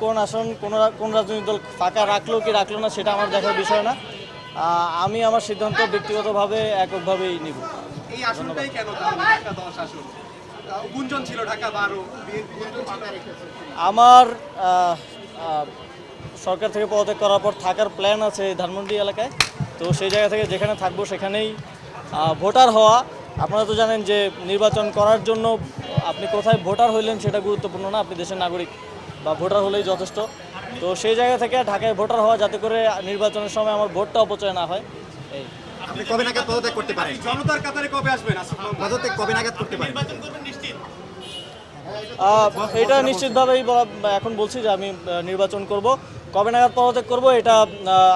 কোন আসন কোন রাজনৈতিক দল ফাঁকা রাখলো কি রাখলো না সেটা আমার দেখার বিষয় না। আমি আমার সিদ্ধান্ত ব্যক্তিগতভাবে এককভাবেই নিব। এই আসনটাই কেন তাহলে ঢাকা 10 আসন? গুঞ্জন ছিল ঢাকা 12 বিএনপি গুঞ্জন ছিল। আমার সরকার থেকে পদত্যাগ করার পর থাকার প্ল্যান আছে ধানমন্ডি এলাকায়। তো সেই জায়গা থেকে যেখানে থাকবো সেখানেই ভোটার হওয়া। আপনারা তো জানেন যে নির্বাচন করার জন্য আপনি কোথায় ভোটার হইলেন সেটা গুরুত্বপূর্ণ না, আপনি দেশের নাগরিক বা ভোটার হলেই যথেষ্ট। তো সেই জায়গা থেকে ঢাকায় ভোটার হওয়া, যাতে করে নির্বাচনের সময় আমার ভোটটা অপচয় না হয়। এই আপনি কবে নাগাদ পদত্যাগ করতে পারেন? জনতার কাতারে কবে আসবেন? পদত্যাগ কবে নাগাদ করতে পারেন? এটা নিশ্চিতভাবেই এখন বলছি যে আমি নির্বাচন করব। কবে নাগাদ পদত্যাগ করব এটা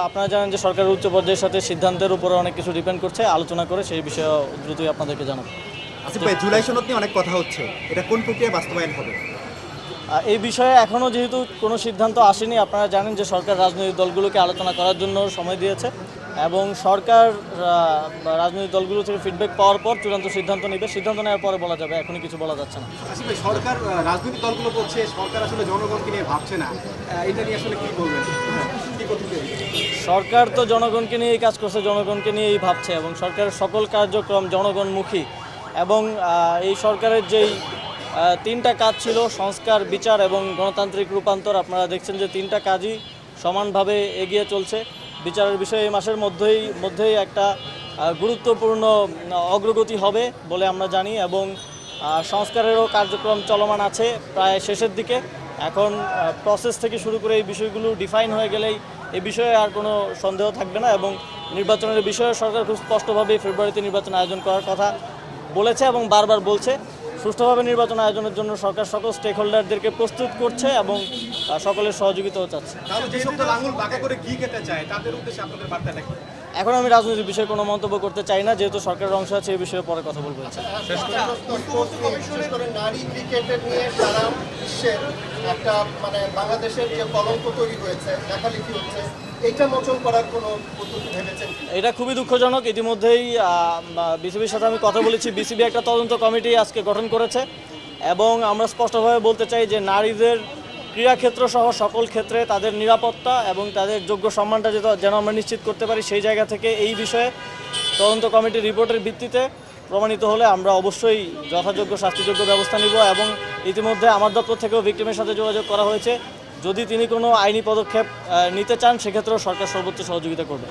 আপনারা জানেন যে সরকারের উচ্চ পর্যায়ের সাথে সিদ্ধান্তের উপরে অনেক কিছু ডিপেন্ড করছে, আলোচনা করে সেই বিষয়ে দ্রুতই আপনাদেরকে জানাবো। আসিফ ভাই, জুলাই সনদ নিয়ে অনেক কথা হচ্ছে, এটা কোন প্রক্রিয়ায় বাস্তবায়ন হবে? এই বিষয়ে এখনও যেহেতু কোনো সিদ্ধান্ত আসেনি, আপনারা জানেন যে সরকার রাজনৈতিক দলগুলোকে আলোচনা করার জন্য সময় দিয়েছে এবং সরকার রাজনৈতিক দলগুলো থেকে ফিডব্যাক পাওয়ার পর চূড়ান্ত সিদ্ধান্ত নেবে। সিদ্ধান্ত নেওয়ার পরে বলা যাবে, এখনই কিছু বলা যাচ্ছে না। আসিফ ভাই, সরকার রাজনৈতিক দলগুলো বলছে সরকার আসলে জনগণকে নিয়ে ভাবছে না, এটা নিয়ে আসলে কি বলবেন? কি করতে চাই? সরকার তো জনগণকে নিয়েই কাজ করছে, জনগণকে নিয়েই ভাবছে এবং সরকারের সকল কার্যক্রম জনগণমুখী। এবং এই সরকারের যেই তিনটা কাজ ছিল, সংস্কার, বিচার এবং গণতান্ত্রিক রূপান্তর, আপনারা দেখছেন যে তিনটা কাজই সমানভাবে এগিয়ে চলছে। বিচারের বিষয়ে এই মাসের মধ্যেই একটা গুরুত্বপূর্ণ অগ্রগতি হবে বলে আমরা জানি এবং সংস্কারেরও কার্যক্রম চলমান আছে, প্রায় শেষের দিকে। এখন প্রসেস থেকে শুরু করে এই বিষয়গুলো ডিফাইন হয়ে গেলেই এই বিষয়ে আর কোনো সন্দেহ থাকবে না এবং নির্বাচনের বিষয়ে সরকার খুব স্পষ্টভাবে ফেব্রুয়ারিতে নির্বাচন আয়োজন করার কথা বলেছে এবং বারবার বলছে। সুষ্ঠুভাবে নির্বাচন আয়োজনের জন্য সরকার সকল স্টেক হোল্ডারদেরকে প্রস্তুত করছে এবং সকলের সহযোগিতাও চাচ্ছে। তাহলে যে সকল আঙুল বাঁকা করে ঘি খেতে চায় তাদের উদ্দেশ্যে আপনাদের বার্তাটা কি? এখন আমি রাজনৈতিক বিষয়ে কোনো মন্তব্য করতে চাই না, যেহেতু সরকারের অংশ আছে, এই বিষয়ে পরে কথা বলবো। নারী ক্রিকেটের নিয়ে সারা বিশ্বের একটা বাংলাদেশের যে কলঙ্ক তৈরি হয়েছে, লেখালেখি হচ্ছে, এইটা মোচন করার কোনো পদ্ধতি ভেবেছেন? এটা খুবই দুঃখজনক। ইতিমধ্যেই বিসিবির সাথে আমি কথা বলেছি, বিসিবি একটা তদন্ত কমিটি আজকে গঠন করেছে এবং আমরা স্পষ্টভাবে বলতে চাই যে নারীদের ক্রীড়াক্ষেত্র সহ সকল ক্ষেত্রে তাদের নিরাপত্তা এবং তাদের যোগ্য সম্মানটা যেন আমরা নিশ্চিত করতে পারি। সেই জায়গা থেকে এই বিষয়ে তদন্ত কমিটির রিপোর্টের ভিত্তিতে প্রমাণিত হলে আমরা অবশ্যই যথাযোগ্য শাস্তিযোগ্য ব্যবস্থা নিব এবং ইতিমধ্যে আমার দপ্তর থেকেও ভিক্টিমের সাথে যোগাযোগ করা হয়েছে। যদি তিনি কোনো আইনি পদক্ষেপ নিতে চান, সেক্ষেত্রেও সরকার সর্বোচ্চ সহযোগিতা করবে।